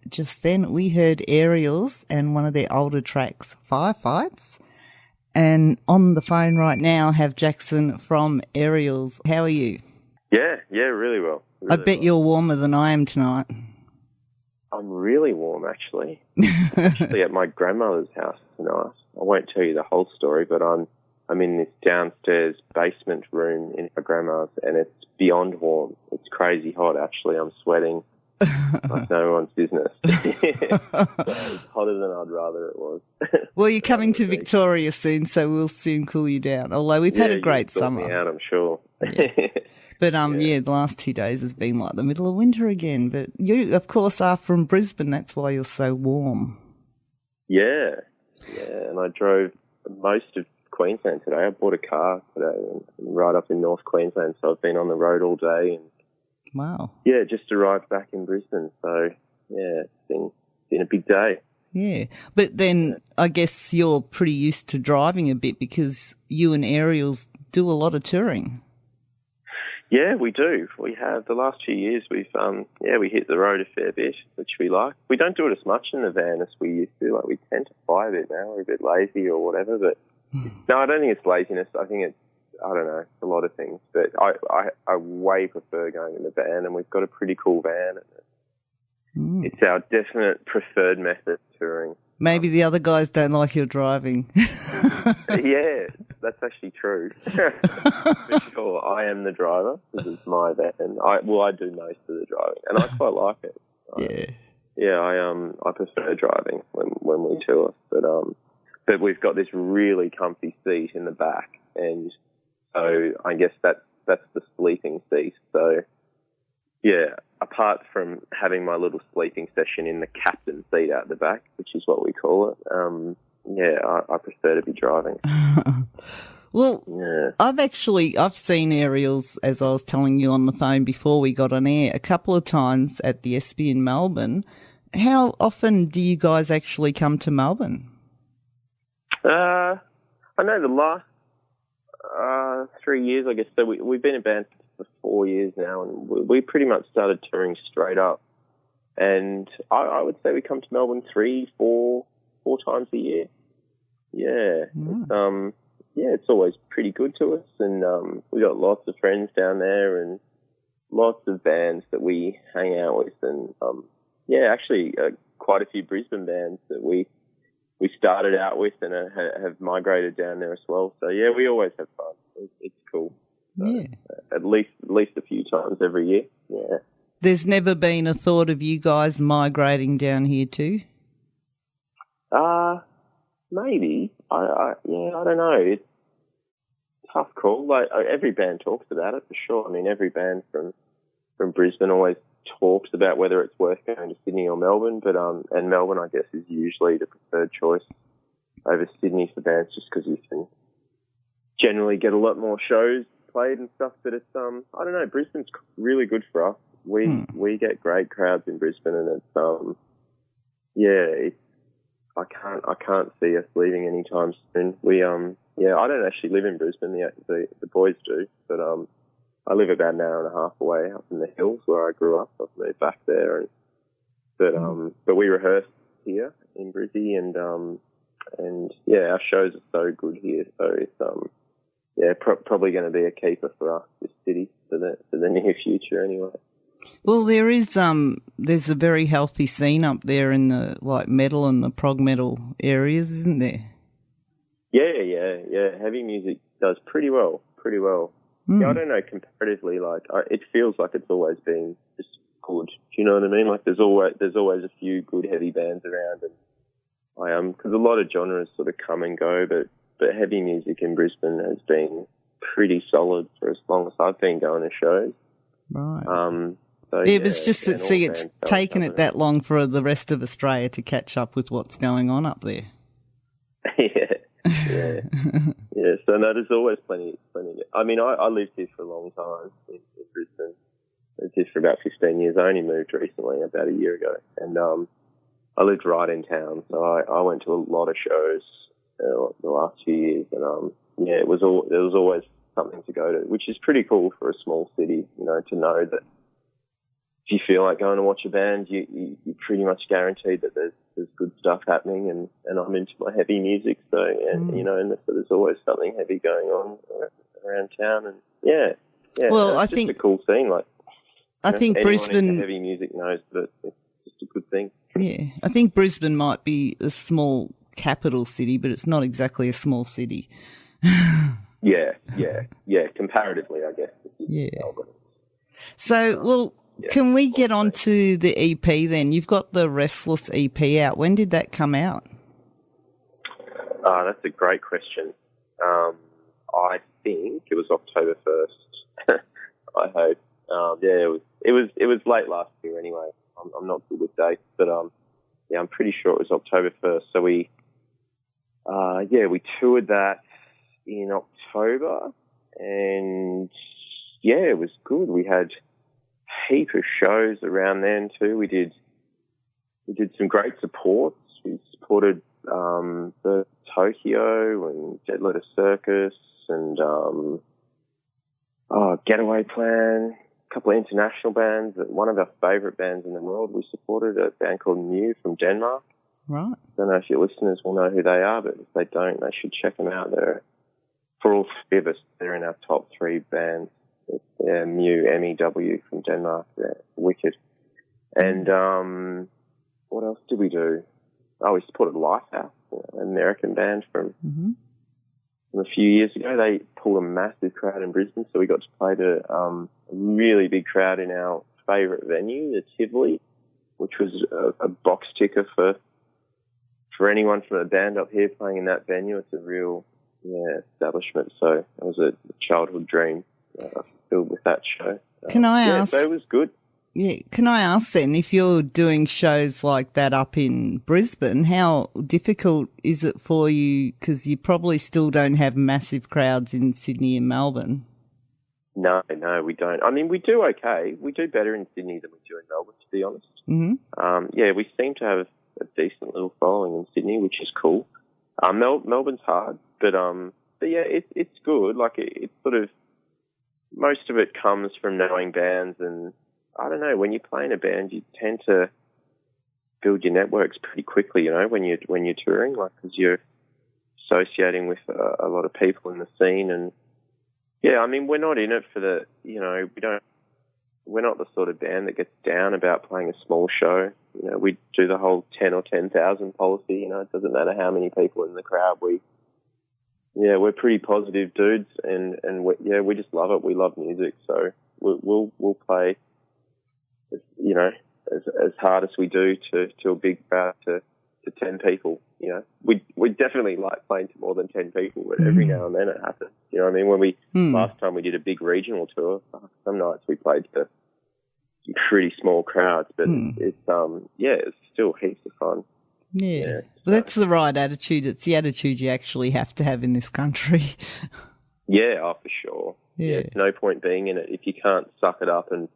just then we heard Aerials and one of their older tracks, Firefights. And on the phone right now have Jackson from Aerials. How are you? Yeah, really well. Really I bet you're warmer than I am tonight. I'm really warm, actually. Actually at my grandmother's house tonight. I won't tell you the whole story, but I'm in this downstairs basement room in my grandma's, and it's beyond warm. It's crazy hot, actually. I'm sweating like no one's business. It's hotter than I'd rather it was. Well, you're coming to Victoria soon, so we'll soon cool you down. Although we've had a great summer. Me out, I'm sure. Yeah. But, the last 2 days has been like the middle of winter again. But you, of course, are from Brisbane. That's why you're so warm. Yeah, and I drove most of Queensland today. I bought a car today and right up in North Queensland, so I've been on the road all day. And wow. Yeah, just arrived back in Brisbane. So, yeah, it's been a big day. Yeah, but then I guess you're pretty used to driving a bit because you and Aerials do a lot of touring. Yeah, we do. We have. The last few years we hit the road a fair bit, which we like. We don't do it as much in the van as we used to. Like, we tend to fly a bit now. We're a bit lazy or whatever, but no, I don't think it's laziness. I think it's, I don't know, a lot of things. But I way prefer going in the van, and we've got a pretty cool van. And it's our definite preferred method of touring. Maybe the other guys don't like your driving. Yeah, that's actually true. For sure, I am the driver because it's my van. I do most of the driving, and I quite like it. I prefer driving when we tour, but we've got this really comfy seat in the back, and so I guess that's the sleeping seat. So yeah, apart from having my little sleeping session in the captain's seat out the back, which is what we call it, I prefer to be driving. Well, yeah. I've seen Aerials, as I was telling you on the phone before we got on air, a couple of times at the Espy in Melbourne. How often do you guys actually come to Melbourne? I know the last 3 years, I guess. So we've been in band for 4 years now, and we pretty much started touring straight up. And I would say we come to Melbourne 3-4 times a year. Yeah. It's always pretty good to us, and we got lots of friends down there and lots of bands that we hang out with, and quite a few Brisbane bands that we started out with and have migrated down there as well. So yeah, we always have fun. It's cool. So, at least a few times every year. Yeah. There's never been a thought of you guys migrating down here too? Maybe. I don't know. It's a tough call. Like, every band talks about it for sure. I mean, every band from Brisbane always talks about whether it's worth going to Sydney or Melbourne, but and Melbourne, I guess, is usually the preferred choice over Sydney for bands, just because you can generally get a lot more shows played and stuff. But it's I don't know. Brisbane's really good for us. We get great crowds in Brisbane, and it's I can't see us leaving anytime soon. I don't actually live in Brisbane. The boys do, but I live about an hour and a half away up in the hills where I grew up. I've moved back there, but we rehearse here in Brizzy, and our shows are so good here. So it's probably going to be a keeper for us, this city, for the near future anyway. Well, there's a very healthy scene up there in the metal and the prog metal areas, isn't there? Yeah. Heavy music does pretty well. Yeah, I don't know, comparatively, it feels like it's always been just good. Do you know what I mean? Like, there's always a few good heavy bands around, and because a lot of genres sort of come and go, but heavy music in Brisbane has been pretty solid for as long as I've been going to shows. Right. It's just that, it's taken it that long for the rest of Australia to catch up with what's going on up there. Yeah. So no, there's always plenty. I mean, I lived here for a long time in Brisbane. I lived here for about 15 years. I only moved recently, about a year ago, and I lived right in town, so I went to a lot of shows the last few years, and there was always something to go to, which is pretty cool for a small city, to know that you feel like going to watch a band, you pretty much guaranteed that there's good stuff happening, and I'm into my heavy music, so and so there's always something heavy going on around town, and Well, it's just a cool scene. Like, I think Brisbane into heavy music knows that it's just a good thing. Yeah, I think Brisbane might be a small capital city, but it's not exactly a small city. Yeah. Comparatively, I guess. Yeah. So, can we get on to the EP then? You've got the Restless EP out. When did that come out? That's a great question. I think it was October 1st. I hope. It was late last year anyway. I'm not good with dates, but I'm pretty sure it was October 1st. So we toured that in October, and it was good. We had a heap of shows around then too. We did some great supports. We supported the Tokyo and Dead Letter Circus and Getaway Plan, a couple of international bands. One of our favourite bands in the world, we supported a band called Mew from Denmark. Right. I don't know if your listeners will know who they are, but if they don't, they should check them out. For all three of us, they're in our top 3 bands. They're Mew, MEW from Denmark. They're wicked. And what else did we do? We supported Lifehouse, an American band from a few years ago. They pulled a massive crowd in Brisbane, so we got to play to a really big crowd in our favourite venue, the Tivoli, which was a box ticker for anyone from a band up here playing in that venue. It's a real establishment, so it was a childhood dream filled with that show. Can I ask? So it was good. Yeah, can I ask then, if you're doing shows like that up in Brisbane, how difficult is it for you? Because you probably still don't have massive crowds in Sydney and Melbourne. No, we don't. I mean, we do okay. We do better in Sydney than we do in Melbourne, to be honest. Mm-hmm. We seem to have a decent little following in Sydney, which is cool. Melbourne's hard, but it's good. Like it's sort of, most of it comes from knowing bands, and I don't know, when you play in a band, you tend to build your networks pretty quickly, when you're touring, like, because you're associating with a lot of people in the scene. And I mean, we're not in it for the, we're not the sort of band that gets down about playing a small show. We do the whole 10 or 10,000 policy. It doesn't matter how many people in the crowd. We're pretty positive dudes, and we just love it. We love music, so we'll play, as hard as we do to a big crowd, to 10 people. We definitely like playing to more than 10 people, but every now and then it happens. You know what I mean? When last time we did a big regional tour, some nights we played to some pretty small crowds, but it's still heaps of fun. Yeah. Well, that's the right attitude. It's the attitude you actually have to have in this country. For sure. Yeah. There's no point being in it if you can't suck it up and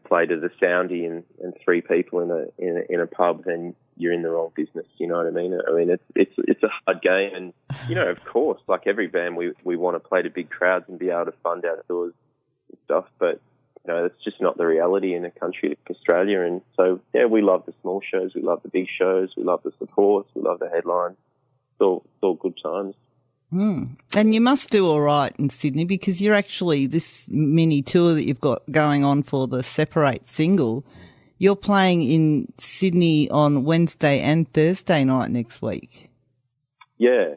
play to the soundy and 3 people in a pub, then you're in the wrong business. You know what I mean? I mean, it's a hard game, and of course, like every band, we want to play to big crowds and be able to fund outdoors and stuff, but that's just not the reality in a country like Australia. And so, we love the small shows, we love the big shows, we love the supports, we love the headlines. It's all good times. And you must do all right in Sydney, because you're actually, this mini tour that you've got going on for the Separate single, you're playing in Sydney on Wednesday and Thursday night next week. Yeah.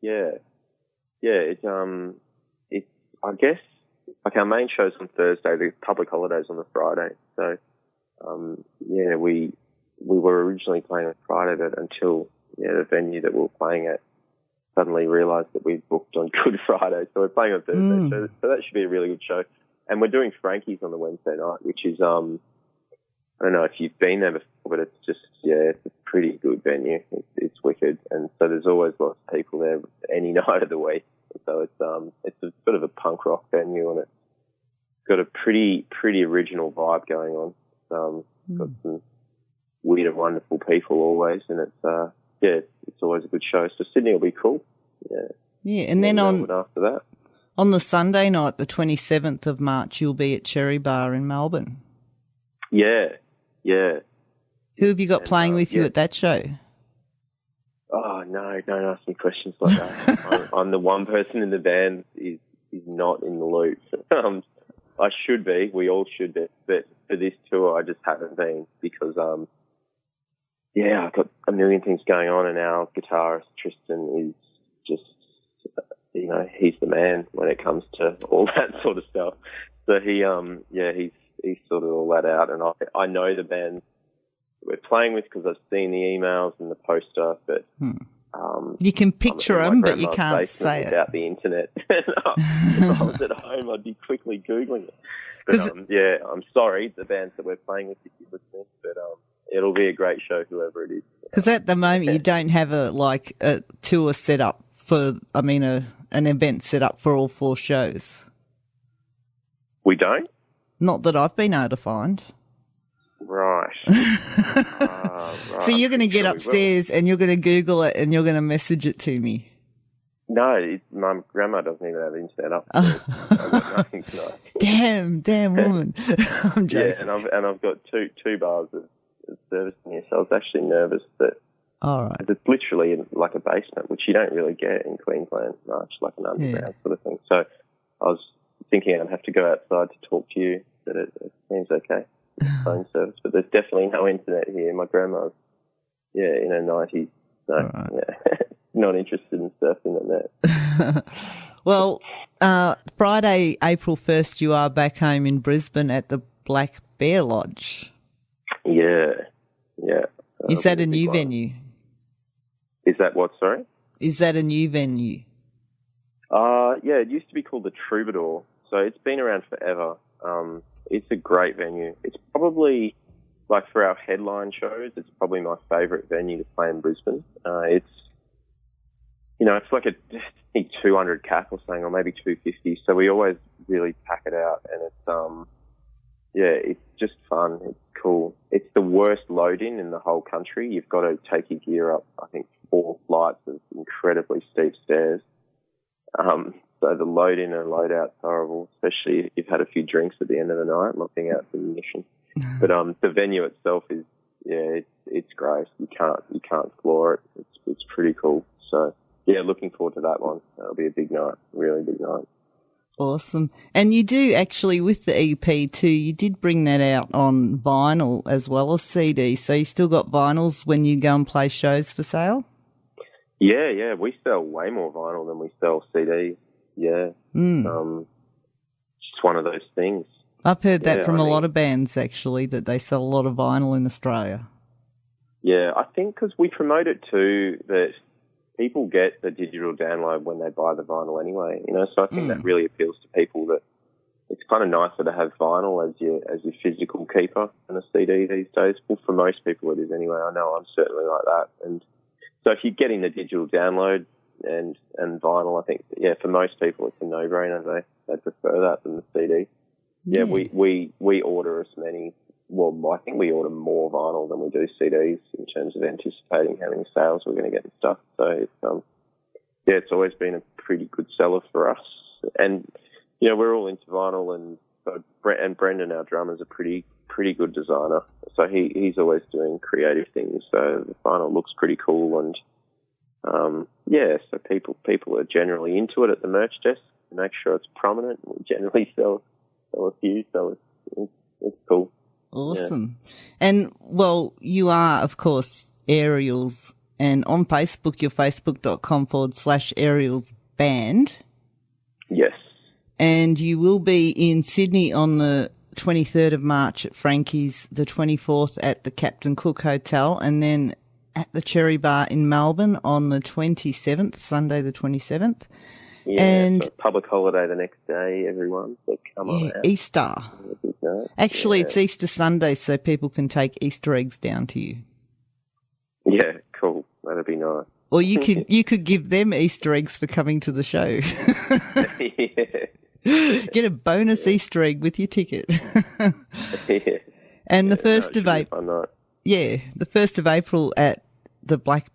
It's I guess, like, our main show's on Thursday, the public holiday's on the Friday. So, we were originally playing on Friday, but until the venue that we were playing at suddenly realised that we'd booked on Good Friday, so we're playing on Thursday. So that should be a really good show. And we're doing Frankie's on the Wednesday night, which is, I don't know if you've been there before, but it's just, it's a pretty good venue. It's wicked. And so there's always lots of people there any night of the week. So it's a sort of a punk rock venue, and it's got a pretty original vibe going on. Got some weird and wonderful people always, and it's always a good show. So Sydney will be cool. And then after that, on the Sunday night, the 27th of March, you'll be at Cherry Bar in Melbourne. Yeah. Who have you got playing with you at that show? Oh, no, don't ask me questions like that. I'm the one person in the band is not in the loop. I should be. We all should be. But for this tour, I just haven't been because, I've got a million things going on, and our guitarist, Tristan, is just, he's the man when it comes to all that sort of stuff. So he's sorted all that out, and I know the band we're playing with because I've seen the emails and the poster, but you can picture them, but you can't say it. Without the internet. If I was at home, I'd be quickly Googling it. But I'm sorry, the bands that we're playing with, if you're listening, but it'll be a great show, whoever it is. Because at the moment you don't have a tour set up an event set up for all 4 shows. We don't? Not that I've been able to find. Right. So you're going to get upstairs and you're going to Google it and you're going to message it to me. No, my grandma doesn't even have internet upstairs. I've got nothing tonight. Damn woman. I'm joking. Yeah, and I've got two bars of service in here, so I was actually nervous that it's literally in like a basement, which you don't really get in Queensland much, like an underground sort of thing. So I was thinking I'd have to go outside to talk to you, but it seems okay. Phone service, but there's definitely no internet here. My grandma's in her 90s, so not interested in surfing the net. Well, Friday, April 1st, you are back home in Brisbane at the Black Bear Lodge. Yeah. Is that a new venue? Is that what, sorry? Is that a new venue? It used to be called the Troubadour, so it's been around forever. It's a great venue. It's probably, like for our headline shows, it's probably my favourite venue to play in Brisbane. It's like a 200 cap or something, or maybe 250. So we always really pack it out, and it's just fun. It's cool. It's the worst load-in in the whole country. You've got to take your gear up, I think, 4 flights of incredibly steep stairs. So the load-in and load-out's horrible, especially if you've had a few drinks at the end of the night, looking out for munition. But the venue itself is, it's great. You can't floor it. It's pretty cool. So, looking forward to that one. That'll be a big night, really big night. Awesome. And you do actually, with the EP too, you did bring that out on vinyl as well as CD. So you still got vinyls when you go and play shows for sale? Yeah. We sell way more vinyl than we sell CDs. Yeah. Just one of those things. I've heard that from a lot of bands, actually, that they sell a lot of vinyl in Australia. Yeah, I think because we promote it too, that people get the digital download when they buy the vinyl anyway, so I think that really appeals to people, that it's kind of nicer to have vinyl as your physical keeper than a CD these days. Well, for most people it is anyway. I know I'm certainly like that. And so if you're getting the digital download and vinyl, I think, for most people it's a no-brainer. They prefer that than the CD. Yeah, we order as many. Well, I think we order more vinyl than we do CDs in terms of anticipating how many sales we're going to get and stuff. So it's always been a pretty good seller for us. And we're all into vinyl, and Brendan, our drummer, is a pretty good designer. So he's always doing creative things. So the vinyl looks pretty cool, and so people are generally into it at the merch desk to make sure it's prominent. We generally sell a few, so it's cool. Awesome. Yeah. And, well, you are, of course, Aerials, and on Facebook, you're facebook.com/Aerials Band. Yes. And you will be in Sydney on the 23rd of March at Frankie's, the 24th at the Captain Cook Hotel, and then at the Cherry Bar in Melbourne on the 27th, Sunday the 27th. Yeah, and so public holiday the next day, everyone. So come on out. Easter. Actually, it's Easter Sunday, so people can take Easter eggs down to you. Yeah, cool. That'd be nice. Or you could give them Easter eggs for coming to the show. Get a bonus Easter egg with your ticket. And the 1st of April. Yeah, the 1st of April at the Black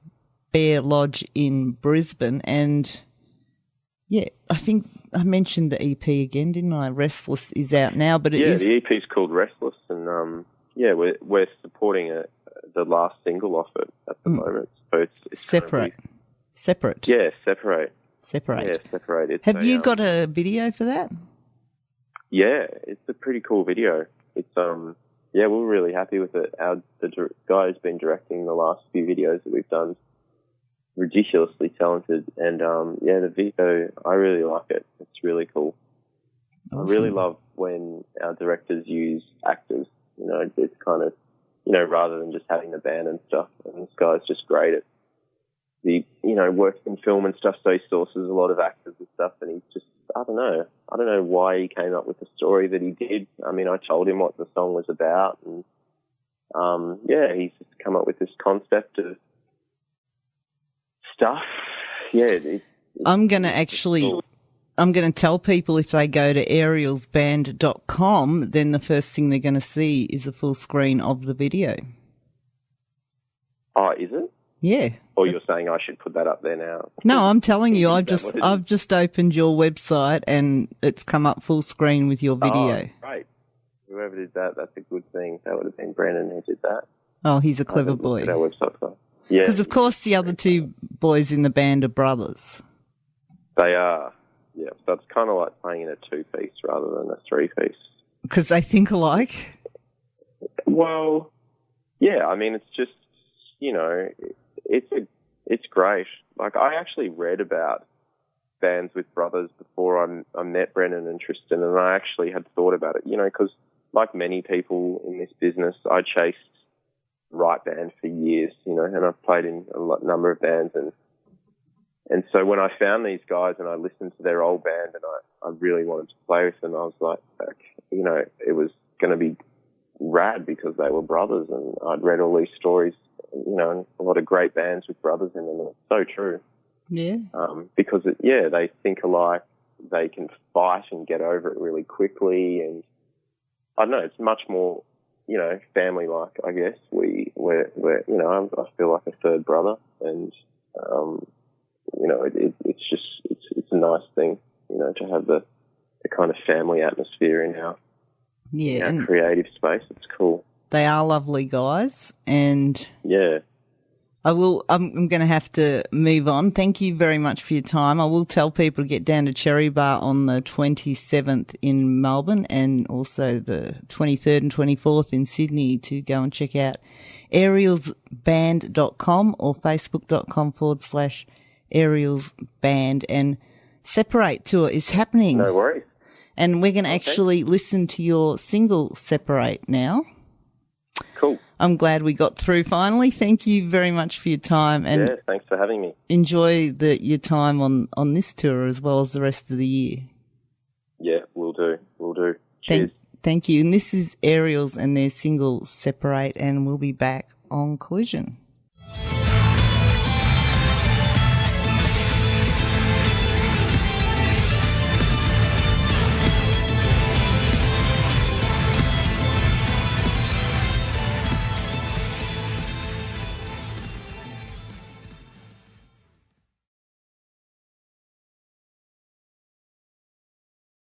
Bear Lodge in Brisbane, and I think I mentioned the EP again, didn't I? Restless is out now, but it is... the EP's called Restless, and we're supporting the last single off it at the moment. So it's Separate. Separate. Yeah, Separate. Separate. Yeah, Separate. Have you got a video for that? Yeah, it's a pretty cool video. It's we're really happy with it. The guy who's been directing the last few videos that we've done, ridiculously talented, and the video, I really like it. It's really cool. Awesome. I really love when our directors use actors. You know, it's kind of, you know, rather than just having the band and stuff. And this guy's just great at working in film and stuff, so he sources a lot of actors and stuff, and he's just, I don't know why he came up with the story that he did. I mean, I told him what the song was about, and he's just come up with this concept of stuff. Yeah, I'm going to tell people if they go to arielsband.com, then the first thing they're going to see is a full screen of the video. Oh, is it? Yeah. Or you're saying I should put that up there now? No, I'm telling you, I've just opened your website and it's come up full screen with your video. Oh, right. Whoever did that, that's a good thing. That would have been Brennan who did that. Oh, he's a clever boy. Our website. Yeah. Because, of course, the other two boys in the band are brothers. They are. Yeah, so it's kind of like playing in a two-piece rather than a three-piece. Because they think alike? Well, yeah, I mean, it's just, you know, it's great. Like, I actually read about bands with brothers before I met Brennan and Tristan, and I actually had thought about it, you know, because like many people in this business, I chased the right band for years, you know, and I've played in a number of bands, and so when I found these guys and I listened to their old band and I really wanted to play with them, I was like, you know, it was going to be rad because they were brothers, and I'd read all these stories, you know, and a lot of great bands with brothers in them, and it's so true. Yeah. Because, they think alike, they can fight and get over it really quickly, and I don't know, it's much more, you know, family-like, I guess. We're you know, I feel like a third brother, and, you know, it's a nice thing, you know, to have the kind of family atmosphere in our creative space. It's cool. They are lovely guys, and yeah, I'm going to have to move on. Thank you very much for your time. I will tell people to get down to Cherry Bar on the 27th in Melbourne, and also the 23rd and 24th in Sydney to go and check out arielsband.com or facebook.com/arielsband, and Separate tour is happening. No worries. And we're going to actually listen to your single Separate now. Cool. I'm glad we got through finally. Thank you very much for your time. And thanks for having me. Enjoy your time on this tour as well as the rest of the year. Yeah, we'll do. Cheers. Thank you. And this is Ariels and their single Separate, and we'll be back on Collision.